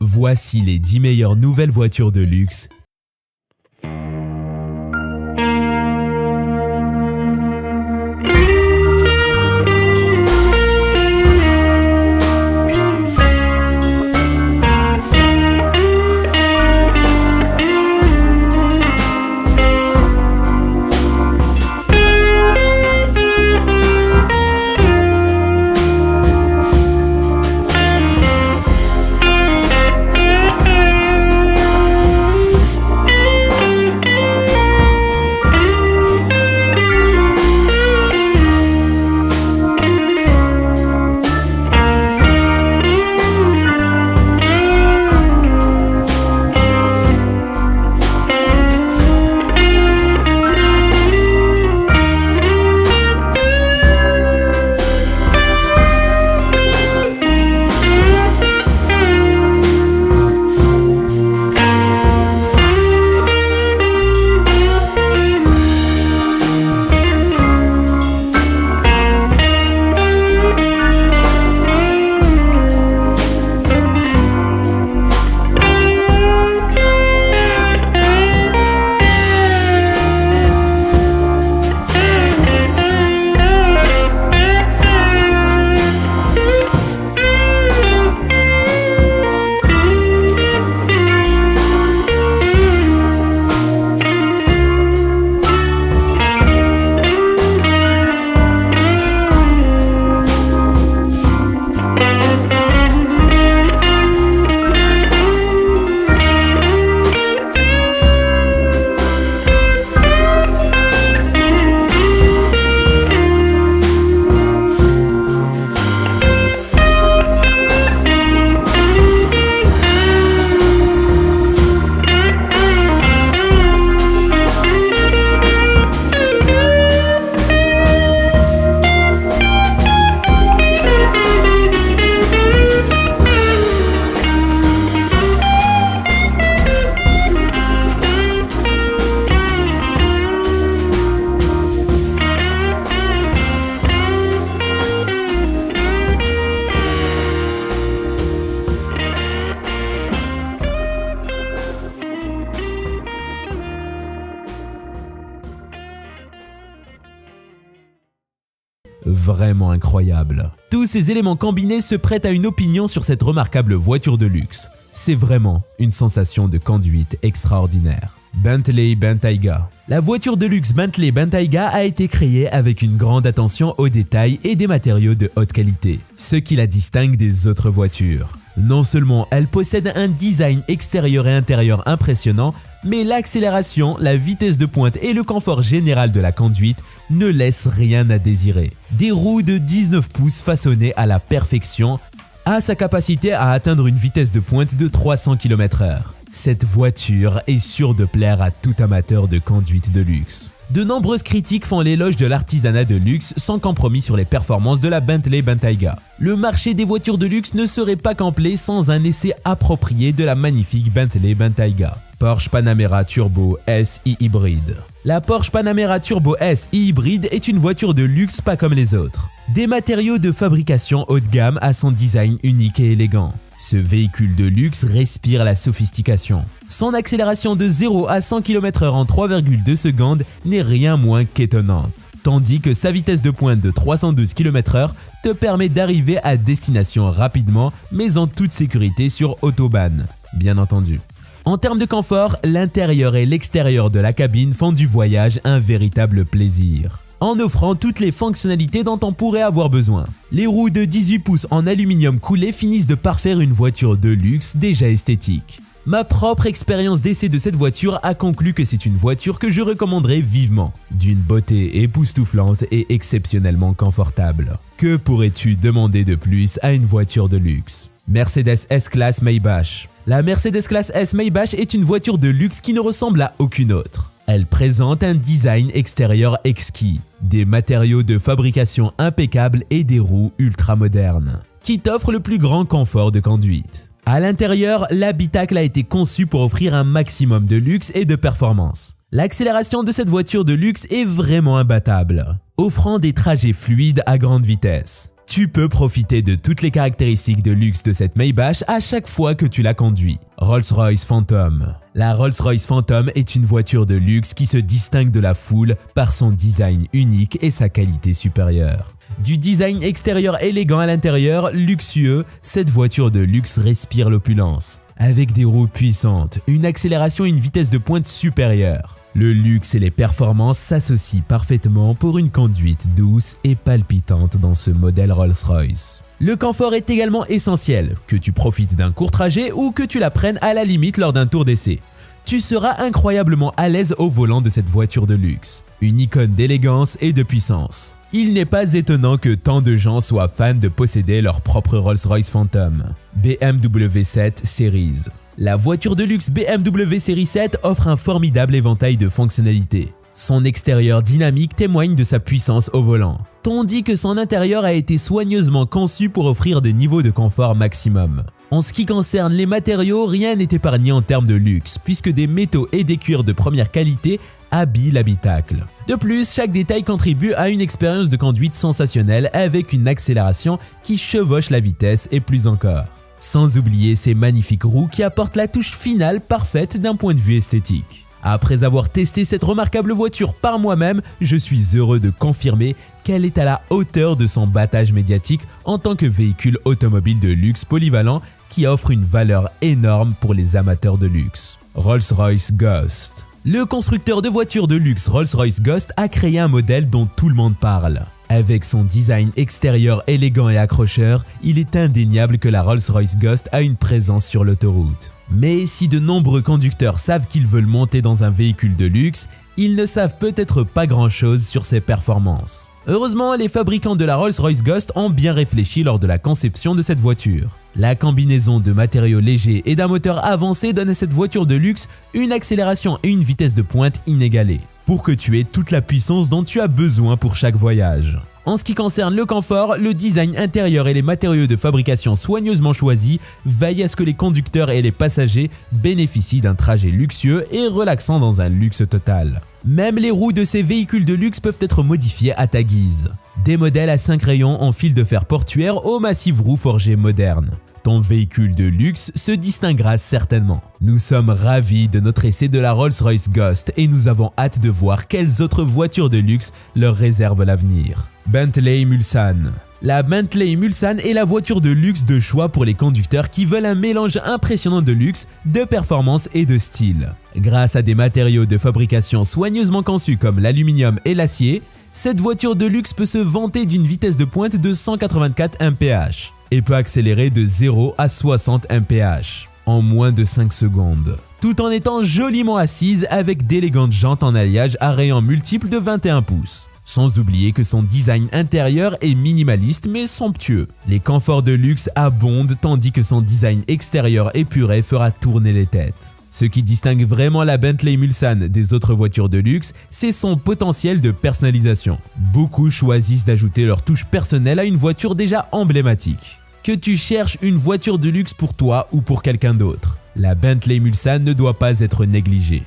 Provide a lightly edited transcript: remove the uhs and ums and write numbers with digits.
Voici les 10 meilleures nouvelles voitures de luxe. Vraiment incroyable. Tous ces éléments combinés se prêtent à une opinion sur cette remarquable voiture de luxe. C'est vraiment une sensation de conduite extraordinaire. Bentley Bentayga. La voiture de luxe Bentley Bentayga a été créée avec une grande attention aux détails et des matériaux de haute qualité, ce qui la distingue des autres voitures. Non seulement elle possède un design extérieur et intérieur impressionnant, mais l'accélération, la vitesse de pointe et le confort général de la conduite ne laissent rien à désirer. Des roues de 19 pouces façonnées à la perfection a sa capacité à atteindre une vitesse de pointe de 300 km/h. Cette voiture est sûre de plaire à tout amateur de conduite de luxe. De nombreuses critiques font l'éloge de l'artisanat de luxe sans compromis sur les performances de la Bentley Bentayga. Le marché des voitures de luxe ne serait pas complet sans un essai approprié de la magnifique Bentley Bentayga. Porsche Panamera Turbo S e-hybride. La Porsche Panamera Turbo S e-hybride est une voiture de luxe pas comme les autres. Des matériaux de fabrication haut de gamme à son design unique et élégant. Ce véhicule de luxe respire la sophistication. Son accélération de 0 à 100 km/h en 3,2 secondes n'est rien moins qu'étonnante. Tandis que sa vitesse de pointe de 312 km/h te permet d'arriver à destination rapidement mais en toute sécurité sur Autobahn, bien entendu. En termes de confort, l'intérieur et l'extérieur de la cabine font du voyage un véritable plaisir, en offrant toutes les fonctionnalités dont on pourrait avoir besoin. Les roues de 18 pouces en aluminium coulé finissent de parfaire une voiture de luxe déjà esthétique. Ma propre expérience d'essai de cette voiture a conclu que c'est une voiture que je recommanderais vivement, d'une beauté époustouflante et exceptionnellement confortable. Que pourrais-tu demander de plus à une voiture de luxe ? Mercedes S-Class Maybach. La Mercedes Classe S Maybach est une voiture de luxe qui ne ressemble à aucune autre. Elle présente un design extérieur exquis, des matériaux de fabrication impeccables et des roues ultra modernes, qui t'offrent le plus grand confort de conduite. À l'intérieur, l'habitacle a été conçu pour offrir un maximum de luxe et de performance. L'accélération de cette voiture de luxe est vraiment imbattable, offrant des trajets fluides à grande vitesse. Tu peux profiter de toutes les caractéristiques de luxe de cette Maybach à chaque fois que tu la conduis. Rolls-Royce Phantom. La Rolls-Royce Phantom est une voiture de luxe qui se distingue de la foule par son design unique et sa qualité supérieure. Du design extérieur élégant à l'intérieur luxueux, cette voiture de luxe respire l'opulence. Avec des roues puissantes, une accélération et une vitesse de pointe supérieure. Le luxe et les performances s'associent parfaitement pour une conduite douce et palpitante dans ce modèle Rolls-Royce. Le confort est également essentiel, que tu profites d'un court trajet ou que tu la prennes à la limite lors d'un tour d'essai. Tu seras incroyablement à l'aise au volant de cette voiture de luxe, une icône d'élégance et de puissance. Il n'est pas étonnant que tant de gens soient fans de posséder leur propre Rolls-Royce Phantom. BMW 7 Series. La voiture de luxe BMW Série 7 offre un formidable éventail de fonctionnalités. Son extérieur dynamique témoigne de sa puissance au volant, tandis que son intérieur a été soigneusement conçu pour offrir des niveaux de confort maximum. En ce qui concerne les matériaux, rien n'est épargné en termes de luxe, puisque des métaux et des cuirs de première qualité habille l'habitacle. De plus, chaque détail contribue à une expérience de conduite sensationnelle avec une accélération qui chevauche la vitesse et plus encore. Sans oublier ces magnifiques roues qui apportent la touche finale parfaite d'un point de vue esthétique. Après avoir testé cette remarquable voiture par moi-même, je suis heureux de confirmer qu'elle est à la hauteur de son battage médiatique en tant que véhicule automobile de luxe polyvalent qui offre une valeur énorme pour les amateurs de luxe. Rolls-Royce Ghost. Le constructeur de voitures de luxe Rolls-Royce Ghost a créé un modèle dont tout le monde parle. Avec son design extérieur élégant et accrocheur, il est indéniable que la Rolls-Royce Ghost a une présence sur l'autoroute. Mais si de nombreux conducteurs savent qu'ils veulent monter dans un véhicule de luxe, ils ne savent peut-être pas grand-chose sur ses performances. Heureusement, les fabricants de la Rolls-Royce Ghost ont bien réfléchi lors de la conception de cette voiture. La combinaison de matériaux légers et d'un moteur avancé donne à cette voiture de luxe une accélération et une vitesse de pointe inégalées, pour que tu aies toute la puissance dont tu as besoin pour chaque voyage. En ce qui concerne le confort, le design intérieur et les matériaux de fabrication soigneusement choisis veillent à ce que les conducteurs et les passagers bénéficient d'un trajet luxueux et relaxant dans un luxe total. Même les roues de ces véhicules de luxe peuvent être modifiées à ta guise. Des modèles à 5 rayons en fil de fer portuaire aux massives roues forgées modernes. Ton véhicule de luxe se distinguera certainement. Nous sommes ravis de notre essai de la Rolls-Royce Ghost et nous avons hâte de voir quelles autres voitures de luxe leur réservent l'avenir. Bentley Mulsanne. La Bentley Mulsanne est la voiture de luxe de choix pour les conducteurs qui veulent un mélange impressionnant de luxe, de performance et de style. Grâce à des matériaux de fabrication soigneusement conçus comme l'aluminium et l'acier, cette voiture de luxe peut se vanter d'une vitesse de pointe de 184 mph et peut accélérer de 0 à 60 mph en moins de 5 secondes, tout en étant joliment assise avec d'élégantes jantes en alliage à rayons multiples de 21 pouces. Sans oublier que son design intérieur est minimaliste mais somptueux. Les conforts de luxe abondent tandis que son design extérieur épuré fera tourner les têtes. Ce qui distingue vraiment la Bentley Mulsanne des autres voitures de luxe, c'est son potentiel de personnalisation. Beaucoup choisissent d'ajouter leur touche personnelle à une voiture déjà emblématique. Que tu cherches une voiture de luxe pour toi ou pour quelqu'un d'autre, la Bentley Mulsanne ne doit pas être négligée.